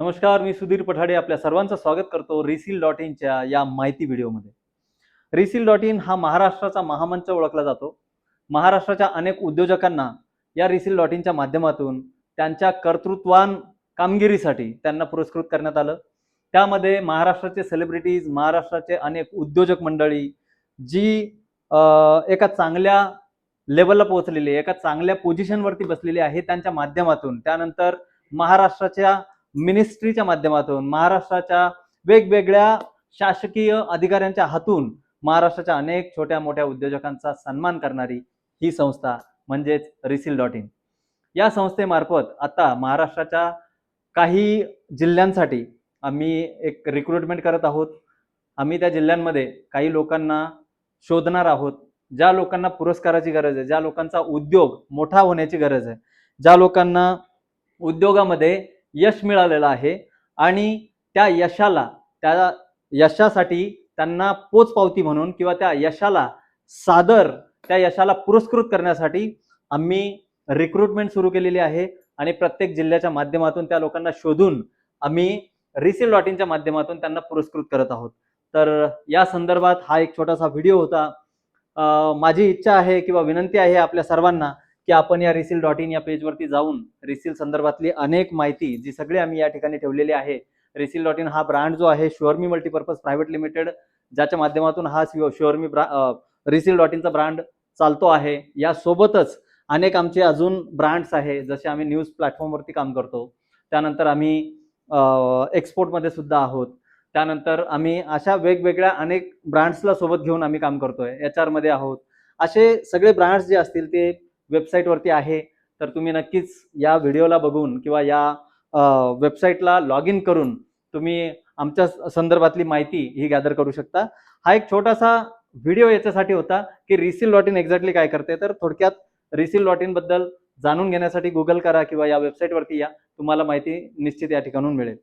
नमस्कार, मी सुधीर पठाडे आपल्या सर्वांचं स्वागत करतो रिसील.in या माहिती व्हिडिओमध्ये. रिसील.in हा महाराष्ट्राचा महामंच ओळखला जातो. महाराष्ट्राच्या अनेक उद्योजकांना या रिसील.inच्या माध्यमातून त्यांच्या कर्तृत्वान कामगिरीसाठी त्यांना पुरस्कृत करण्यात आलं. त्यामध्ये महाराष्ट्राचे सेलिब्रिटीज, महाराष्ट्राचे अनेक उद्योजक मंडळी जी एका चांगल्या लेवलला पोहोचलेली, एका चांगल्या पोझिशनवरती बसलेली आहे, त्यांच्या माध्यमातून, त्यानंतर महाराष्ट्राच्या मिनिस्ट्रीच्या माध्यमातून, महाराष्ट्राच्या वेगवेगळ्या शासकीय अधिकाऱ्यांच्या हातून महाराष्ट्राच्या अनेक छोट्या मोठ्या उद्योजकांचा सन्मान करणारी ही संस्था म्हणजेच रिसील.in. या संस्थेमार्फत आता महाराष्ट्राच्या काही जिल्ह्यांसाठी आम्ही एक रिक्रुटमेंट करत आहोत. आम्ही त्या जिल्ह्यांमध्ये काही लोकांना शोधणार आहोत, ज्या लोकांना पुरस्काराची गरज आहे, ज्या लोकांचा उद्योग मोठा होण्याची गरज आहे, ज्या लोकांना उद्योगामध्ये यश मिळालेलं आहे आणि त्या यशासाठी त्यांना पोचपावती म्हणून किंवा त्या यशाला पुरस्कृत करण्यासाठी आम्ही रिक्रुटमेंट सुरू केलेली आहे आणि प्रत्येक जिल्ह्याच्या माध्यमातून त्या लोकांना शोधून आम्ही रिसील.inच्या माध्यमातून त्यांना पुरस्कृत करत आहोत. तर या संदर्भात हा एक छोटासा व्हिडिओ होता. माझी इच्छा आहे किंवा विनंती आहे आपल्या सर्वांना की आपण या रिसील.in या पेजवरती जाऊन रिसील संदर्भातली अनेक माहिती जी सगळी आम्ही या ठिकाणी ठेवलेली आहे. रिसील.in हा ब्रँड जो आहे शुअरमी मल्टीपर्पज प्रायव्हेट लिमिटेड, ज्याच्या माध्यमातून हा शुअरमी रिसील.inचा ब्रँड चालतो आहे. यासोबतच अनेक आमचे अजून ब्रँड्स आहे, जसे आम्ही न्यूज प्लॅटफॉर्मवरती काम करतो, त्यानंतर आम्ही एक्सपोर्टमध्ये सुद्धा आहोत, त्यानंतर आम्ही अशा वेगवेगळ्या अनेक ब्रँड्सला सोबत घेऊन आम्ही काम करतोय, HR मध्ये आहोत. असे सगळे ब्रँड्स जे असतील ते वेबसाईटवरती आहे. तर तुम्ही नक्कीच या व्हिडिओला बघून किंवा या वेबसाईटला लॉग इन करून तुम्ही आमच्या संदर्भातली माहिती ही गॅदर करू शकता. हा एक छोटासा व्हिडिओ याच्यासाठी होता की रिसील.in एक्झॅक्टली काय करते. तर थोडक्यात रिसील.in बद्दल जाणून घेण्यासाठी गुगल करा किंवा या वेबसाईटवरती या, तुम्हाला माहिती निश्चित या ठिकाणून मिळेल.